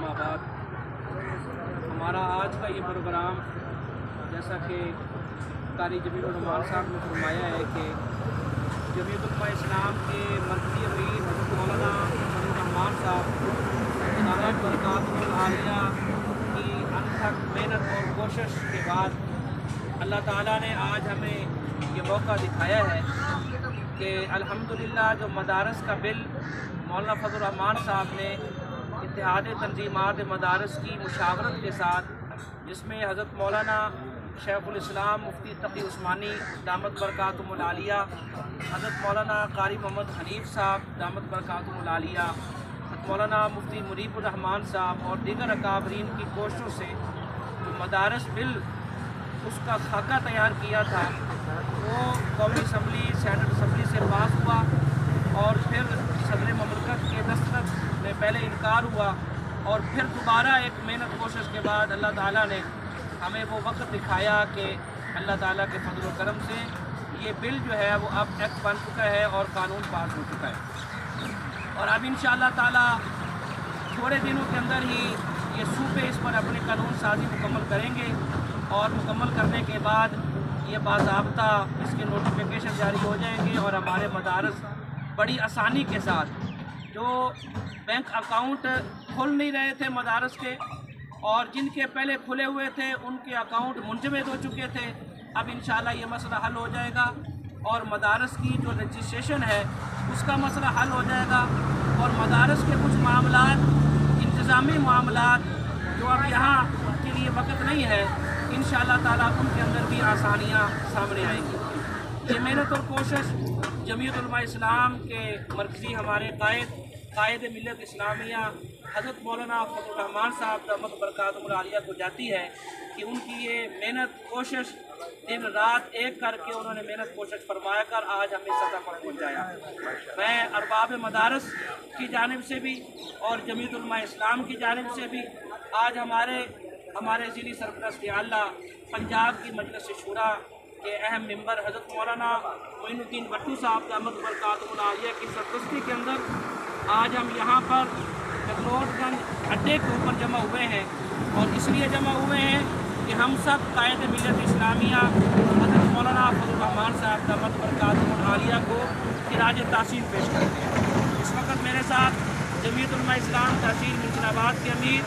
अम्मा बाद। हमारा आज का ये प्रोग्राम, जैसा कि कारी जमील रहमान साहब ने फरमाया है कि जमीयत उलमा इस्लाम के मरकज़ी अमीर हज़रत मौलाना फजल रहमान साहब दामत बरकातुहुल आलिया की अनथक मेहनत और कोशिश के बाद अल्लाह ताला ने आज हमें ये मौका दिखाया है कि अल्हम्दुलिल्लाह जो मदारस का बिल मौलाना फजल रहमान साहब ने इत्तेहाद तंजीमात मदारस की मुशावरत के साथ, जिसमें हज़रत मौलाना शेखुल इस्लाम मुफ्ती तक़ी उस्मानी दामत बरकातुहुल आलिया, हज़रत मौलाना कारी मोहम्मद हनीफ साहब दामत बरकातुहुल आलिया, हज़रत मौलाना मुफ्ती मुनीबुर रहमान साहब और दीगर अकाबरीन की कोशिशों से जो मदारस बिल उसका खाका तैयार किया था वो कौमी असम्बली सेनेट असम्बली से पास हुआ और फिर सदर ममलकत के दस्तखत में पहले इनकार हुआ और फिर दोबारा एक मेहनत कोशिश के बाद अल्लाह ताला ने हमें वो वक्त दिखाया कि अल्लाह ताला के फजल व करम से ये बिल जो है वो अब एक्ट बन चुका है और कानून पास हो चुका है। और अब इंशाअल्लाह ताला थोड़े दिनों के अंदर ही ये सूबे इस पर अपनी कानून साजी मुकम्मल करेंगे और मुकम्मल करने के बाद ये बाज़ाब्ता इसके नोटिफिकेशन जारी हो जाएंगे और हमारे मदारस बड़ी आसानी के साथ, जो बैंक अकाउंट खुल नहीं रहे थे मदारस के और जिनके पहले खुले हुए थे उनके अकाउंट मुंजमद हो चुके थे, अब इंशाअल्लाह ये मसला हल हो जाएगा और मदारस की जो रजिस्ट्रेशन है उसका मसला हल हो जाएगा और मदारस के कुछ मामलात, इंतज़ामी मामलात जो अब यहाँ के लिए वक्त नहीं है, इंशाअल्लाह ताला उनके अंदर भी आसानियाँ सामने आएंगी। ये मेहनत और कोशिश जमीयत उलमा इस्लाम के मरकज़ी हमारे कायद मिल्लत इस्लामिया हज़रत मौलाना फजल रहमान साहब दामत बरकातुहुल आलिया को जाती है कि उनकी ये मेहनत कोशिश दिन रात एक करके उन्होंने मेहनत कोशिश फरमाया कर आज हमें सतह पर पहुँचाया। मैं अरबाब मदारस की जानिब से भी और जमीयत उलमा इस्लाम की जानिब से भी आज हमारे ज़िली सरपरस्त आला पंजाब की मजलिस शूरा के अहम मेंबर हज़रत मौलाना मोइनुद्दीन भट्टू साहब दामत बरकातुहुल आलिया की सरपरस्ती के अंदर आज हम यहाँ पर जगलोटगंज अड्डे के ऊपर जमा हुए हैं और इसलिए जमा हुए हैं कि हम सब कायद मिल्लत इस्लामिया हज़रत मौलाना फजल रहमान साहब दामत बरकातुहुल आलिया को खिराज तासीर पेश करते हैं। इस वक्त मेरे साथ जमीयत उलमा इस्लाम तहसील मिंशनाबाद के अमीर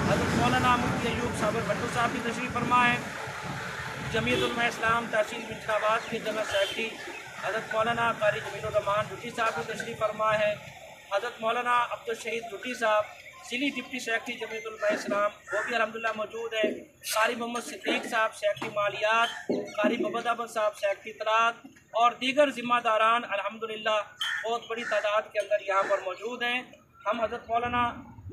हज़रत मौलाना मुफ्ती अयूब साबिर भट्टू साहब की तशरीफ़ फरमा है। जमीयत उलमा इस्लाम तहसील मिंशनाबाद के जनरल सेक्रेटरी हज़रत मौलाना कारी जमील रहमान भुट्टी साहब की तशरीफ़ फरमा है। हज़रत मौलाना अब्दुल शहीद भुट्टी साहब ज़िली डिप्टी सेक्रेटरी जमीयत उलमा इस्लाम वो भी अल्हम्दुलिल्लाह मौजूद है। कारी मोहम्मद सिद्दीक साहब सेक्रेटरी मालियात, कारी मोहम्मद अहमद साहब सेक्रेटरी इत्तलात और दीगर ज़िम्मेदारान अल्हम्दुलिल्लाह बहुत बड़ी तादाद के अंदर यहाँ पर मौजूद हैं। हम हज़रत मौलाना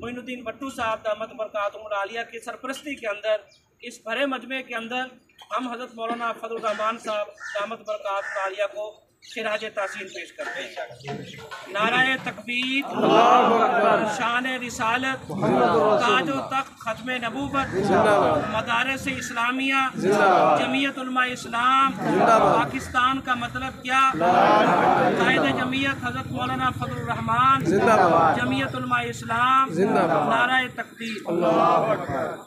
मोइनुद्दीन भट्टू साहब दामत बरकातुहुल आलिया की सरपरस्ती के अंदर इस भरे मजमे के अंदर हम हज़रत मौलाना फजल रहमान साहब दामत बरकातुहुल आलिया को खिराज तासीर पेश करते हैं। नाराए तकबीर, शान रिसालत, ताज व तख्त खत्म नबूवत, मदारिस इस्लामिया, जमीयत उलमा इस्लाम, पाकिस्तान का मतलब क्या, कायद जमीयत हज़रत मौलाना फजल रहमान, जमीयत उलमा इस्लाम, नाराए तकबीर।